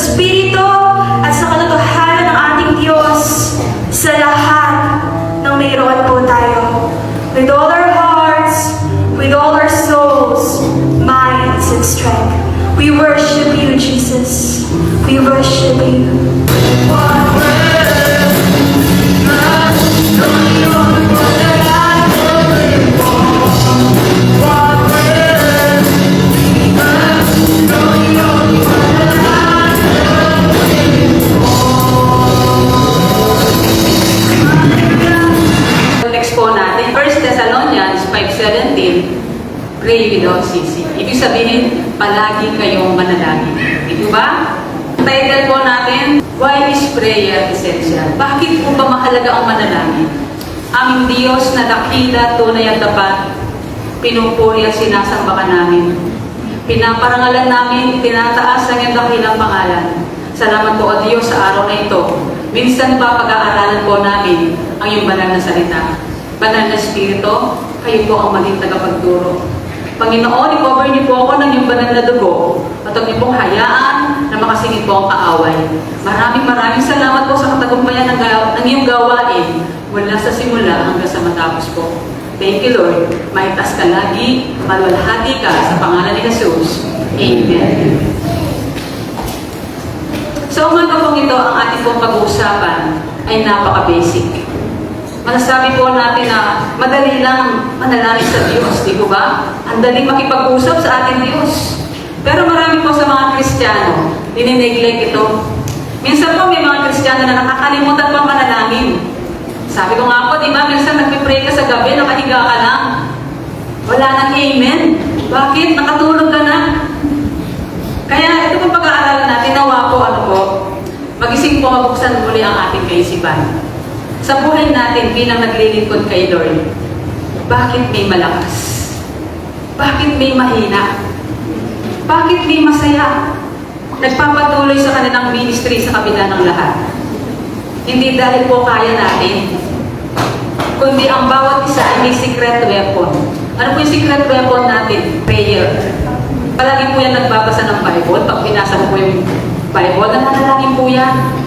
Espiritu at sa katotohanan ng ating Diyos sa lahat ng mayroon po tayo. With all our hearts, with all our souls, minds, and strength, we worship you, Jesus. We worship you. Next po natin, 1 Thessalonians 5:17, pray without ceasing. Ibig sabihin, palagi kayong manalangin. Di ba? Title po natin, Why is Prayer Essential? Bakit po ba mahalaga ang manalangin? Aming Diyos na dakila, tunay at tapat, pinupuri at sinasamba ka namin. Pinaparangalan namin, tinataas ang iyong dakilang pangalan. Salamat po, O Diyos, sa araw na ito. Minsan pa pag-aaralan po namin ang iyong banal na salita. Banal na Espiritu, kayo po ang maging tagapagturo. Panginoon, i-cover niyo po ako ng iyong banal na dugo at huwag niyo pong hayaan na makasingit po ang kaaway. Maraming salamat po sa katagumpayan ng iyong gawain mula sa simula hanggang sa matapos po. Thank you, Lord. Maitas ka lagi, maluwalhati ka sa pangalan ni Jesus. Amen. Sa umaga pong ito, ang ating pong pag-uusapan ay napaka-basic. Masasabi po natin na madali lang manalangin sa Diyos, di ba ba? Ang daling makipag-usap sa ating Diyos. Pero marami po sa mga Kristiyano, dinineglect ito. Minsan po may mga Kristiyano na nakakalimutan pang manalangin. Sabi ko nga po, di ba, minsan nagpipray ka sa gabi, nakahiga ka lang. Wala nang amen. Bakit? Nakatulog ka na. Kaya ito pong pag-aaralan natin, nawa po, magising po, mabuksan muli ang ating kaisipan. Sa buhay natin bilang naglilingkod kay Lord, bakit may malakas? Bakit may mahina? Bakit may masaya? Nagpapatuloy sa kanilang ministry sa kabila ng lahat. Hindi dahil po kaya natin, kundi ang bawat isa ay may secret weapon. Ano po yung secret weapon natin? Prayer. Palagi po yan nagbabasa ng Bible. Pag binasa mo po yung Bible, nananalangin po yan.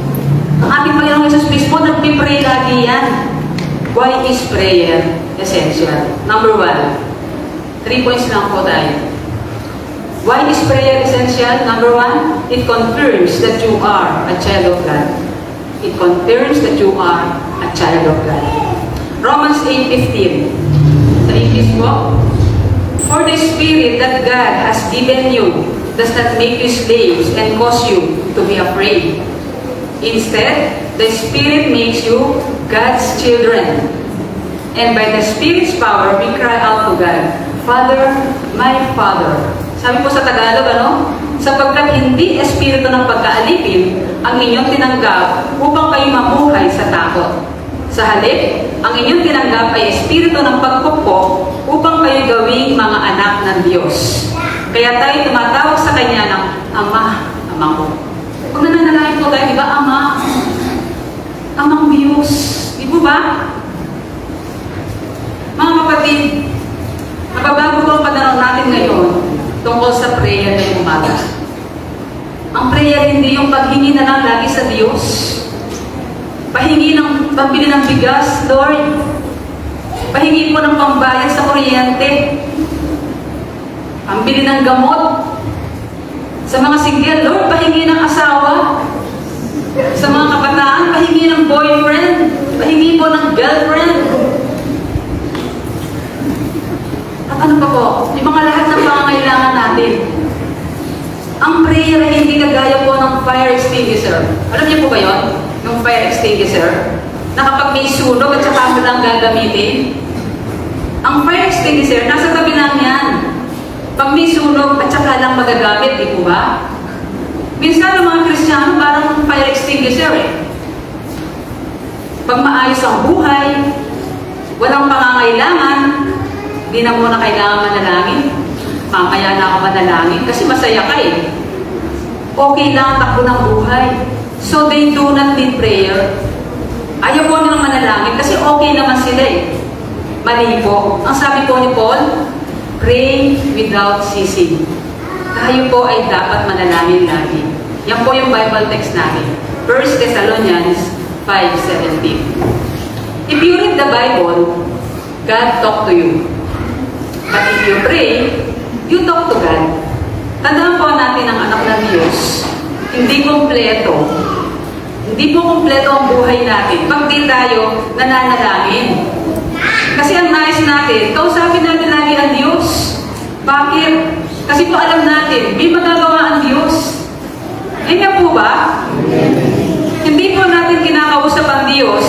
Ang ating Panginoong Jesus Kristo, nagpipray lagi yan. Why is prayer essential? Number 1. 3 points lang po tayo. Why is prayer essential? Number 1, it confirms that you are a child of God. It confirms that you are a child of God. Romans 8:15. Sa English po, for the Spirit that God has given you does not make you slaves and cause you to be afraid. Instead, the Spirit makes you God's children. And by the Spirit's power, we cry out to God, Father, my Father. Sabi po sa Tagalog, sapagkat hindi espiritu ng pagkaalipin ang inyong tinanggap upang kayo mamuhay sa takot. Sa halip, ang inyong tinanggap ay espiritu ng pagpupok upang kayo gawing mga anak ng Diyos. Kaya tayo tumatawag sa Kanya ng Ama, Ama ko. Kung nananalangin po tayo, di ba, Ama? Amang Diyos. Di po ba? Mga kapatid, mababago po ang pananaw natin ngayon tungkol sa prayer na umaga. Ang prayer hindi yung paghingi na lang lagi sa Diyos. Pahingi ng pambili ng bigas, Lord. Pahingi po ng pambayad sa kuryente. Pambili ng gamot. Sa mga single, Lord, pahingi ng asawa. Sa mga kabataan, pahingi ng boyfriend. Pahingi po ng girlfriend. At ano pa po? Yung mga lahat ng pangangailangan natin. Ang prayer ay hindi kagaya po ng fire extinguisher. Alam niyo po ba yun? Yung fire extinguisher? Na kapag may sunog at saka mo lang gagamitin. Ang fire extinguisher, nasa tabi lang yan. Pag may sunog at saka lang magagamit, di po ba? Minsan ang mga Kristiyano parang fire extinguisher Pag maayos ang buhay, walang pangangailangan, di na muna kailangan manalangin. Mamaya na ako manalangin kasi masaya ka Okay lang ang takbo ng buhay. So they do not need prayer. Ayaw po nilang manalangin kasi okay naman sila Mali po. Ang sabi po ni Paul, pray without ceasing. Tayo po ay dapat manalangin lagi. Yan po yung Bible text natin. 1 Thessalonians 5:17. If you read the Bible, God talk to you. But if you pray, you talk to God. Tandaan po natin ang anak ng Diyos, hindi kompleto. Hindi po kompleto ang buhay natin pag di tayo nananalangin. Kasi ang nais natin, kausapin natin lagi ang Diyos. Bakit? Kasi po alam natin, may magagawa ang Diyos. Ganyan po ba? Hindi po natin kinakausap ang Diyos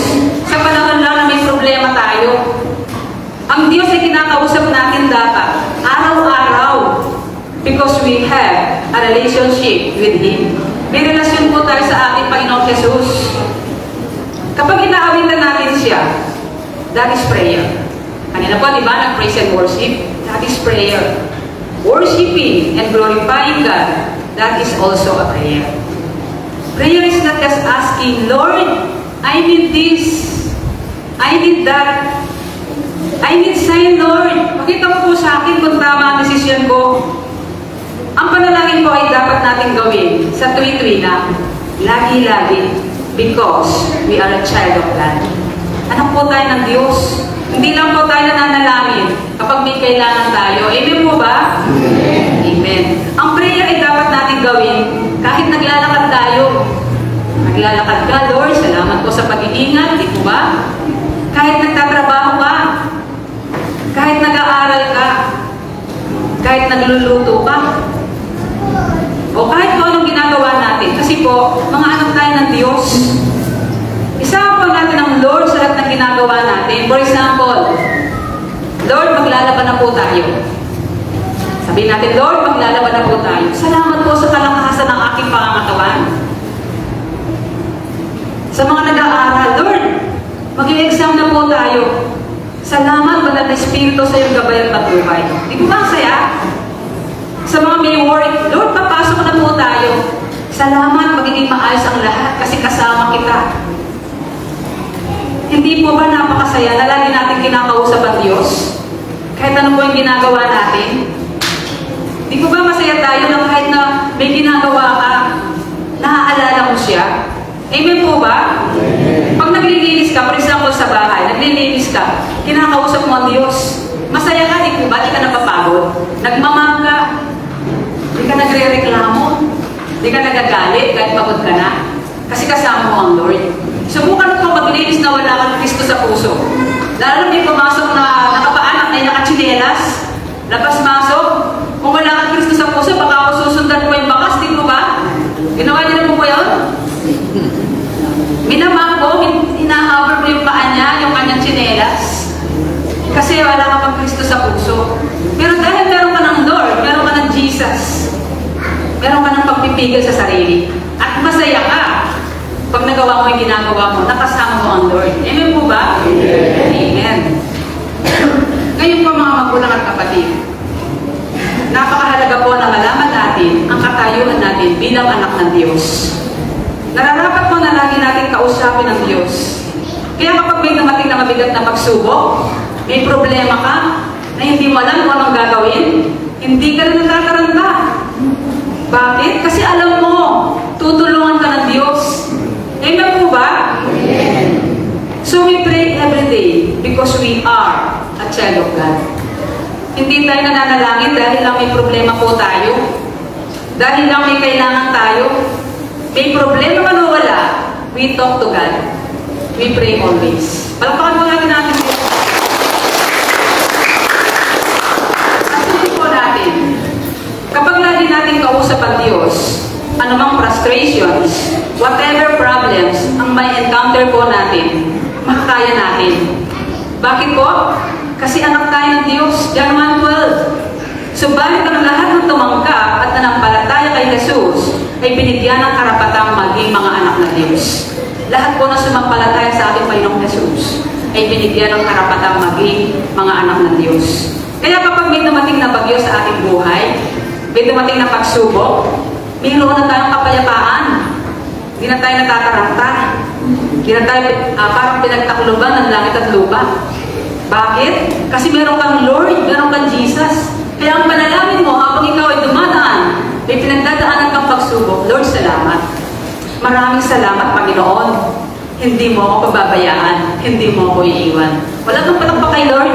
sa panahon lang na may problema tayo. Ang Diyos ay kinakausap natin dapat araw-araw because we have a relationship with Him. May relasyon po tayo sa ating Panginoong Jesus. Kapag inaawitan natin siya, that is prayer. Kanina po, di ba, nag-praise and worship? That is prayer. Worshiping and glorifying God, that is also a prayer. Prayer is not just asking, Lord, I need this, I need that, I need sign, Lord. Pakita mo po sa akin kung tama ang desisyon ko. Ang panalangin po ay dapat natin gawin sa tuwi-tuwi na, lagi-lagi, because we are a child of God. Anak po tayo ng Diyos. Hindi lang po tayo nananalangin kapag may kailangan tayo. Amen po ba? Amen. Ang prayer ay dapat natin gawin kahit naglalakad tayo. Naglalakad ka, Lord, salamat po sa pag-iingat, di po ba? Kahit nagtatrabaho ka, kahit nag-aaral ka, kahit nagluluto ka, o kahit kung anong ginagawa natin. Kasi po, mga anak tayo ng Diyos. Isama po natin ang Lord sa lahat ng ginagawa natin. For example, Lord, maglalaban na po tayo. Sabihin natin, Lord, maglalaban na po tayo. Salamat po sa kalakasan ng aking pangangatawan. Sa mga nag-aaral, Lord, mag-i-exam na po tayo. Salamat, Banal na Espiritu sa iyong gabay at pagbuhay. Di ko ba ang saya? Sa mga may work, Lord, papasok na po tayo. Salamat, magiging maayos ang lahat kasi kasama kita. Hindi po ba napakasaya na lagi natin kinakausap ang Diyos? Kahit ano po yung ginagawa natin? Di po ba masaya tayo na kahit na may ginagawa ka, naaalala mo siya? Amen po ba? Pag naglilinis ka, for example sa bahay, naglilinis ka, kinakausap mo ang Diyos. Masaya ka, di po ba? Di ka napapagod. Nagmamang ka. Di ka nagre-reklamo. Di ka nagagalit kahit pagod ka na. Kasi kasama mo ang Lord. Subukan mo maglinis na wala kang Kristo sa puso. Lalo may pumasok na nakapaanak ay nakachinelas. Labas-masok. Kung wala kang Kristo sa puso, baka ako susundan mo yung bakas, di mo ba? Ginawa niyo na po ba yun? Minamang ko, hinahabol mo yung paa niya, yung kanyang chinelas. Kasi wala ka pang Kristo sa puso. Pero dahil meron ka ng Lord, meron ka ng Jesus, meron ka ng pagpipigil sa sarili, at masaya ka pag nagawa mo yung ginagawa mo, nakasama mo ang Lord. Amen po ba? Amen. Ngayon po mga magulang at kapatid, napakahalaga po na malaman natin ang katayuan natin bilang anak ng Diyos. Nararapat po na lagi natin kausapin ang Diyos. Kaya kapag may dumating na mabigat na pagsubok, may problema ka, na hindi mo alam kung anong gagawin, hindi ka na natataranta. Bakit? Kasi alam mo, tutulungan ka ng Diyos. Amen po ba? Amen. So we pray every day because we are a child of God. Hindi tayo nananalangin dahil lang may problema po tayo. Dahil lang may kailangan tayo. May problema man o wala, we talk to God. We pray always. Palakpakan po natin natin. Sasabihin po natin, kapag lagi natin kausap ang Diyos, anumang frustrations, whatever problems ang may encounter po natin, makakaya natin. Bakit po? Kasi anak tayo ng Diyos, John 1:12. Subalit ang lahat ng tumangkap at nanampalataya kay Jesus ay binigyan ng karapatang maging mga anak ng Diyos. Lahat po na sumampalataya sa ating Panginoong Jesus ay binigyan ng karapatang maging mga anak ng Diyos. Kaya kapag may dumating na bagyo sa ating buhay, may dumating na pagsubok, mayroon na tayong kapayapaan. Hindi na tayo natataranta. Hindi na tayo parang pinagtakluban ng langit at lupa. Bakit? Kasi meron kang Lord, meron kang Jesus. Kaya ang panalangin mo habang ikaw ay dumadaan, may pinagdadaanan kang pagsubok, Lord, salamat. salamat. Maraming salamat, Panginoon. Hindi mo ako pababayaan. Hindi mo ako iiwan. Wala kang palakpak kay Lord.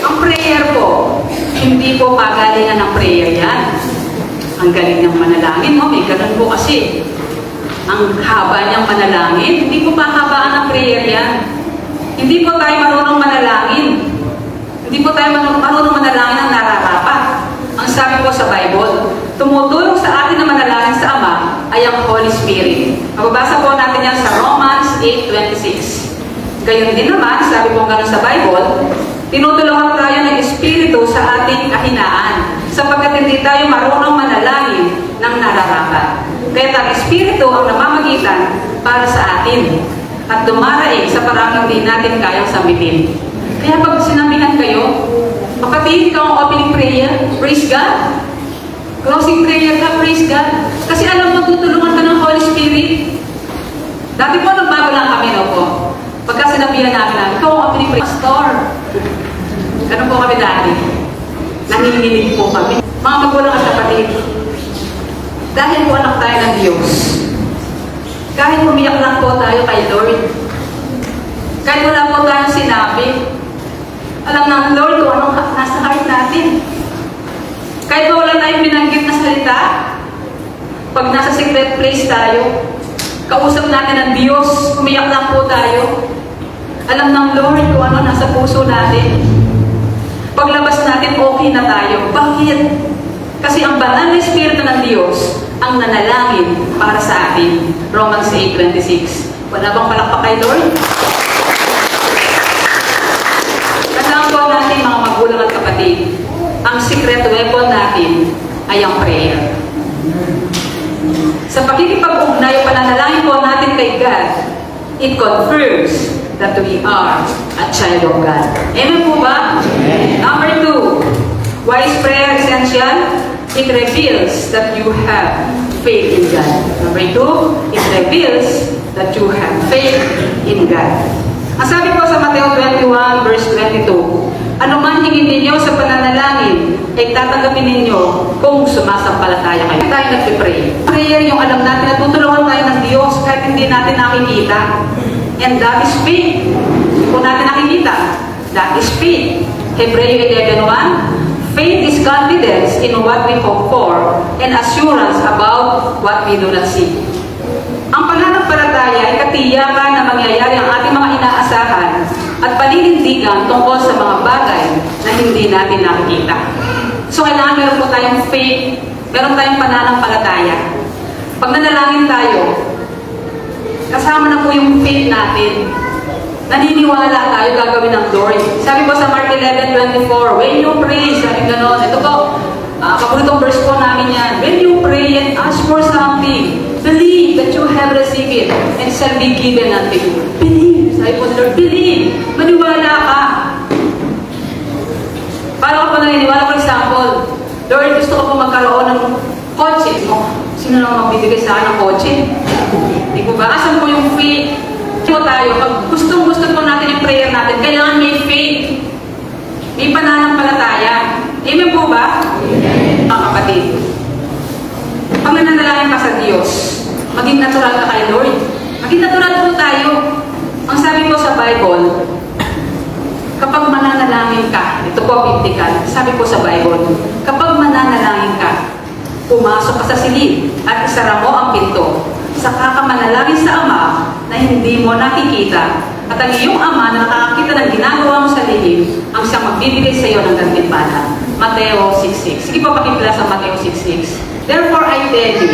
Ang prayer po, hindi po pagalingan ng prayer yan. Ang galing ng manalangin mo, may ganun po kasi. Ang haba niyang manalangin, hindi po pahabaan ng prayer yan. Hindi po tayo marunong manalangin. Hindi po tayo marunong manalangin ng nararapat. Ang sabi po sa Bible, tumutulong sa atin na manalangin sa Ama ay ang Holy Spirit. Mababasa po natin yan sa Romans 8:26. Gayon din naman, sabi po ganun sa Bible, tinutulungan tayo ng Espiritu sa ating kahinaan sapagkat hindi tayo marunong manalangin ng nararapat. Kaya ang Espiritu ang namamagitan para sa atin at dumaraig sa parang hindi natin kayang sambitin. Kaya pag sinabihan kayo, makatingin ka ang opening prayer, praise God. Closing prayer ka, praise God. Kasi alam mo, tutulungan ka ng Holy Spirit. Dati po, nagbago lang kami, no po. Pagka sinabihan namin na, ikaw ang opening prayer, Pastor. Ganun po kami dati. Nanginginig po kami. Mga magulang at kapatid, dahil po anak tayo ng Diyos, kahit umiyak lang po tayo kay Lord, kahit wala po tayong sinabi, alam ng Lord kung anong nasa heart natin. Kahit wala tayong binanggit na salita, pag nasa secret place tayo, kausap natin ang Diyos, umiyak lang po tayo, alam ng Lord kung ano nasa puso natin. Paglabas natin, okay na tayo. Bakit? Kasi ang banal na Espiritu ng Diyos ang nanalangin para sa atin. Romans 8:26. Wala bang palakpak kay Lord? Kasama po natin mga magulang at kapatid, ang secret weapon natin ay ang prayer. Sa pakikipag-ugnay o pananalangin po natin kay God, it confirms that we are a child of God. Amen po ba? Number 2, why is prayer essential? It reveals that you have faith in God. Number 2, it reveals that you have faith in God. Ang sabi po sa Mateo 21 verse 22, ano man hingin ninyo sa pananalangin, ay tatanggapin ninyo kung sumasampalataya kayo. Tayo nag-pray. Prayer yung alam natin na tutulungan tayo ng Diyos kahit hindi natin nakikita. And that is faith. Hindi po natin nakikita. That is faith. Hebreo 11:1, faith is confidence in what we hope for and assurance about what we do not see. Ang pananampalataya ay katiyakan na mangyayari ang ating mga inaasahan at paninindigan tungkol sa mga bagay na hindi natin nakikita. So kailangan meron po tayong faith, meron tayong pananampalataya. Pag nanalangin tayo, kasama na po yung faith natin. Naniniwala tayo gagawin ng Lord. Sabi po sa Mark 11:24, when you pray, sabi ganon, ito po, paboritong verse po namin yan, when you pray and ask for something, believe that you have received it and shall be given unto you. Believe. Sabi po sa Lord, believe. Maniwala ka. Paano ka po naniniwala? For example, Lord, gusto ko po magkaroon ng kotse. Sino naman magbibigay sa akin ng kotse? Hindi po ba? Asan po yung faith? Po tayo, pag gustong-gusto po natin yung prayer natin, kailangan may faith. May pananampalataya. Amen po ba? Amen. Mga kapatid, pag nananalangin ka sa Diyos, maging natural ka kay Lord. Maging natural po tayo. Ang sabi po sa Bible, kapag mananalangin ka, ito po biblical, sabi po sa Bible, kapag mananalangin ka, pumasok ka sa silid at isara mo ang pinto. Saka ka manalangin sa Ama na hindi mo nakikita at ang iyong Ama na nakakakita ng ginagawa mo sa lihim ang siyang magbibigay sa iyo ng gantimpala. Mateo 6:6. Sige po pakipla sa Mateo 6:6. Therefore I tell you,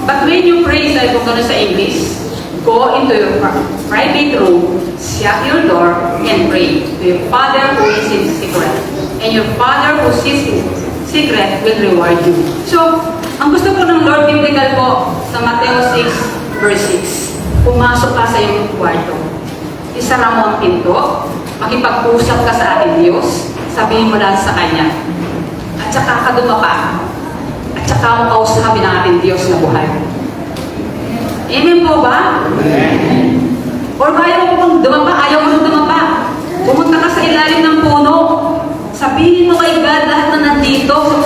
but when you pray, sabi po gano'n sa English, go into your private room, shut your door, and pray to your Father who is in secret. And your Father who sees in secret will reward you. So, ang gusto po ng Lord biblical po sa Mateo 6 verse 6, pumasok ka sa iyong kwarto, isara mo ang pinto, makipag-usap ka sa ating Diyos, sabihin mo lang sa Kanya, at saka ka dumapa, at saka mo kausapin ang ating Diyos na buhay. Amen po ba? Amen. Or ayaw mo pong dumapa, ayaw mo dumapa, pumunta ka sa ilalim ng puno, sabihin mo kay God lahat na nandito sa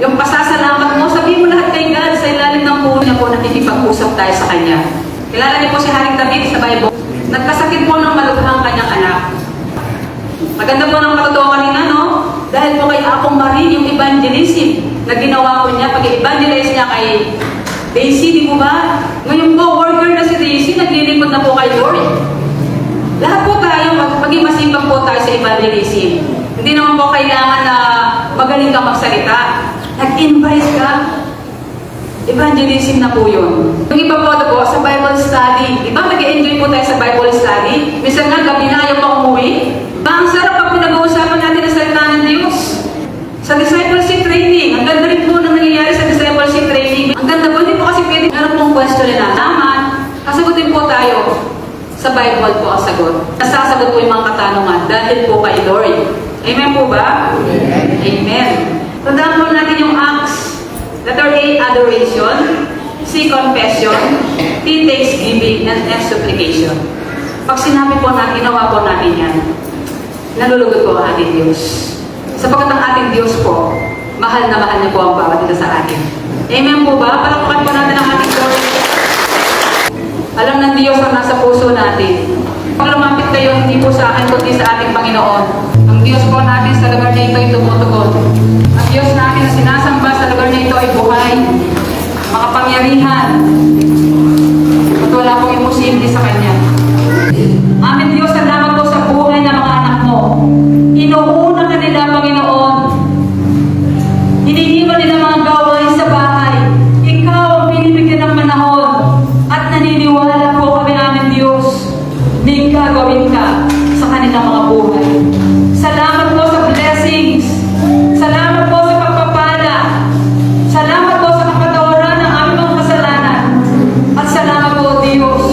Yung pasasalamat mo, sabihin mo lahat kay God sa ilalim ng puno niya po, nakikipag-usap tayo sa Kanya. Kilala niyo po si Haring David sa Bible. Nagkasakit po ng malubhang kanyang anak. Maganda po ng katotohanan kanina, no? Dahil po kay Akong Marie, yung evangelism na ginawa ko niya, pag-evangelize niya kay Daisy, di po ba? Ngayon po, worker na si Daisy, naglilingkod na po kay Lord. Lahat po tayo, maging masipag po tayo sa evangelism. Hindi naman po kailangan na magaling ka magsalita. Nag-invite ka. Evangelism na po yun. Yung iba po sa Bible study. Di ba mag-enjoy po tayo sa Bible study? Minsan nga, gabi na ayaw pa umuwi. Ang sarap pag pinag-uusapan natin ang salita ng Diyos. Sa discipleship training, ang ganda rin po na nangyayari sa discipleship training. Ang ganda po, hindi po kasi pwede meron pong question na naman. Kasagutin po tayo. Sa Bible po ang sagot. Nasasagot po yung mga katanungan dahil po kay Lord. Amen po ba? Amen. Tandaan po natin yung Acts. Letter A, adoration. C, confession. T, thanksgiving. And F, supplication. Pag sinabi po natin, ginawa po natin yan, nalulugod po ang ating Diyos. Sapagkat ang ating Diyos po, mahal na mahal niya po ang bawat isa sa atin. Amen po ba? Palakpakan po natin ang ating Lord. Alam ng Diyos ang nasa puso natin. Pag lumapit kayo, hindi po sa akin, kundi sa ating Panginoon. Ang Diyos po natin sa lugar na ito ay tumutugon. Ang Diyos natin na sinasamba sa lugar na ito ay buhay, makapangyarihan, at wala pong imposible sa Kanya. Amin Diyos, salamat po sa buhay ng mga anak mo. Inuuna ka nila, Panginoon. Iniiwan nila mga gawain sa bahay. Ikaw ang binibigyan ng panahon. At naniniwala po kami, amin Diyos, may gagawin ka sa kanilang mga buhay. Salamat po sa blessings. Salamat po sa pagpapala. Salamat po sa kapatawaran ng aming mga kasalanan. At salamat po, Diyos,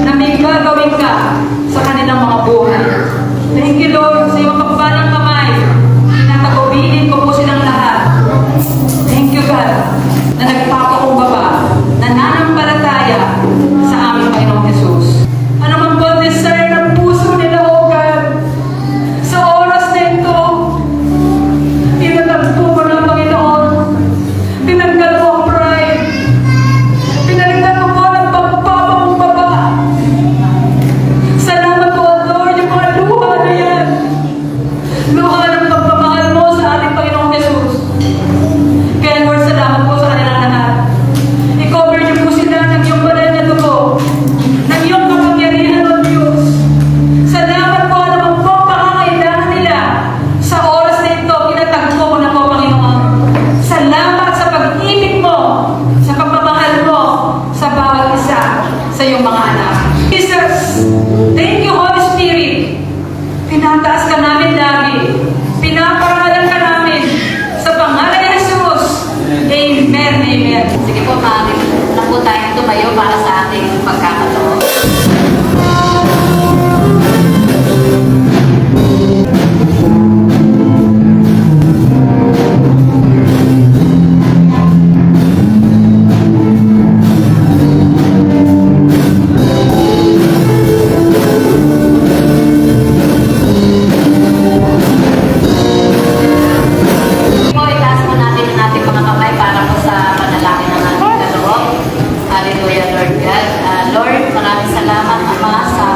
na may gagawin ka sa kanilang mga buhay. Thank you, Lord, sa iyong kapalang kamay. Tinatagubilin ko po silang lahat. Thank you, God, na nagpapakumbaba, nananampalataya sa aming Panginoong Jesus. Ano man po ang desire ng puso nila, O God, sa oras na ito, tinatagpo mo ng Panginoon. Tinanggal mo ang pride. Pinalitan mo po ng pagpapakumbaba. Salamat po, Lord, yung mga luha na yan. Luha ng pagmamahal mo sa ating Panginoong Jesus. Kaya Lord, salamat po sa kanilang lahat. I-cover niyo po sila ng iyong banal na dugo, ng iyong kapangyarihan, O Diyos. Salamat po naman po ang pangangailangan nila. Sa oras na ito, pinatagpo mo na po, Panginoon. Salamat sa pag-ibig mo, sa pagmamahal mo, sa bawat isa sa iyong mga anak. Jesus, thank you, Holy Spirit. Pinataas ka namin lagi. Pinaparangalan ka namin. Sa pangalan ni Jesus. Amen, amen. Sige po, maaari na po tayong tumayo para sa ating pagkakataon. Po, itaas po natin ang ating mga kamay para po sa panalangin ng ating kaloob. Hallelujah, Lord God. Lord, maraming salamat, Ama, sa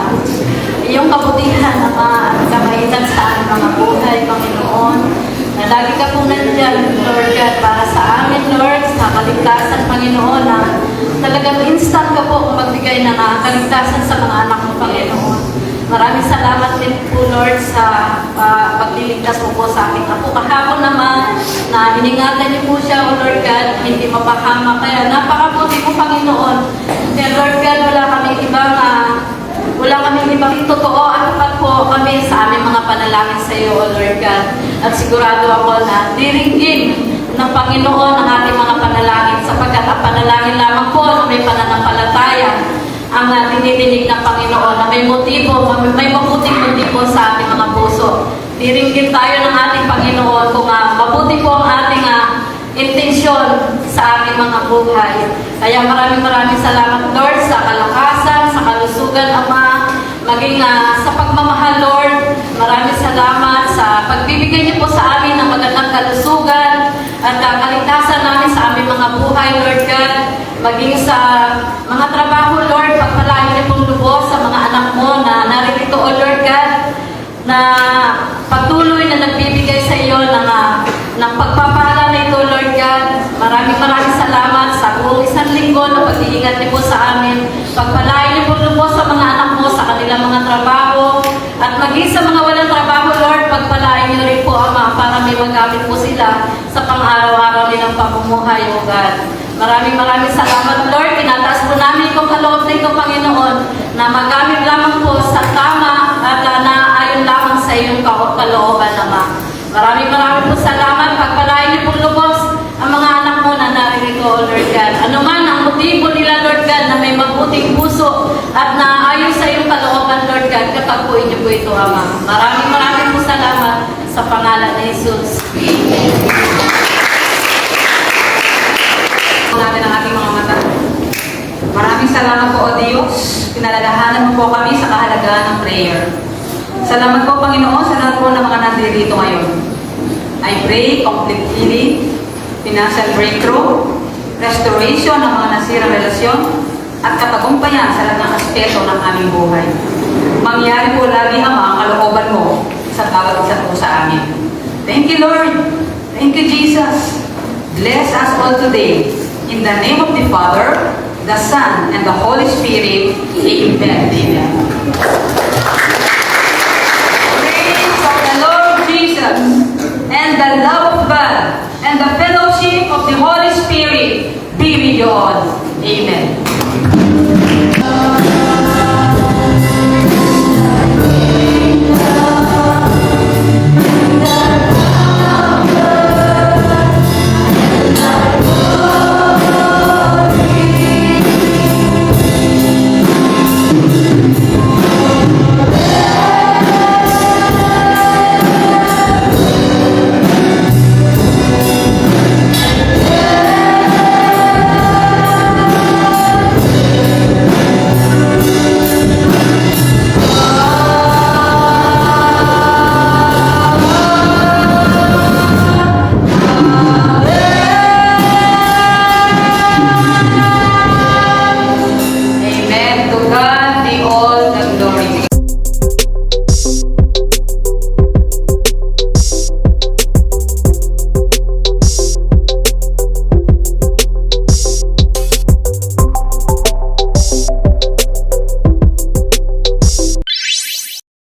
iyong kabutihan, Ama, at kamaitan sa aming mga buhay, Panginoon. Na lagi ka po nandiyan, Lord God, para sa amin, Lord, sa kaligtasan, Panginoon, na talagang instant ka po kung magbigay ng kaligtasan sa mga anak mo, Panginoon. Maraming salamat din po, Lord, sa pagliligtas mo po sa aming apo. Kahapon naman, na hiningatan niyo po siya, O Lord God, hindi mapahama. Kaya napakabuti po, Panginoon. Kaya Lord God, wala kami ibang totoo. Ano pa po kami sa aming mga panalangin sa iyo, O Lord God. At sigurado ako na diringgin ng Panginoon ang ating mga panalangin, sapagkat ang panalangin lamang po na may pananampalataya ang dinidinig ng Panginoon, na may motibo, may mabuting motibo sa ating mga puso. Diringgin tayo ng ating Panginoon kung mabuti po ang ating intensyon sa ating mga buhay. Kaya maraming salamat, Lord, sa kalakasan, sa kalusugan, Ama, maging sa pagmamahal, Lord. Maraming salamat sa pagbibigay niyo po sa amin ng magandang kalusugan at kaligtasan aming mga buhay, Lord God, maging sa mga trabaho, Lord, pagpalain niyo pong lubos sa mga anak mo na naririto, O Lord God, na patuloy na nagbibigay sa iyo ng pagpapala na ito, Lord God. Maraming salamat sa buong isang linggo na pag-iingat niyo po sa amin. Pagpalain niyo po lubos sa mga anak mo sa kanilang mga trabaho at maging sa mga walang trabaho, Lord, pagpalain niyo rin po, Ama, para may magamit po sila sa pang-araw-araw nilang pamumuhay, O God. Maraming salamat, Lord. Tinataas po namin itong kaloob na ito, Panginoon, na magamit lamang po sa tama at naayon lamang sa iyong kalooban, Ama. Maraming po salamat. Pagpalain niyo po lubos ang mga anak mo na naririto, O Lord God. Ano man ang motibo nila, Lord God, na may mabuting puso at naayon sa iyong kalooban, Lord God, katapuin niyo po ito, Ama. Maraming po salamat sa pangalan ni Jesus. Natin ang ating mga mata. Maraming salamat po, O Diyos. Pinalalahanan mo po kami sa kahalagahan ng prayer. Salamat po, Panginoon, sa lahat po ng mga nandito ngayon. I pray complete healing, financial breakthrough, restoration ng mga nasirang relasyon, at katagumpayan sa lahat ng aspeto ng aming buhay. Mangyari po lagi, Ama, ang kalooban mo sa bawat isa po sa amin. Thank you, Lord. Thank you, Jesus. Bless us all today. In the name of the Father, the Son, and the Holy Spirit. Amen. Amen.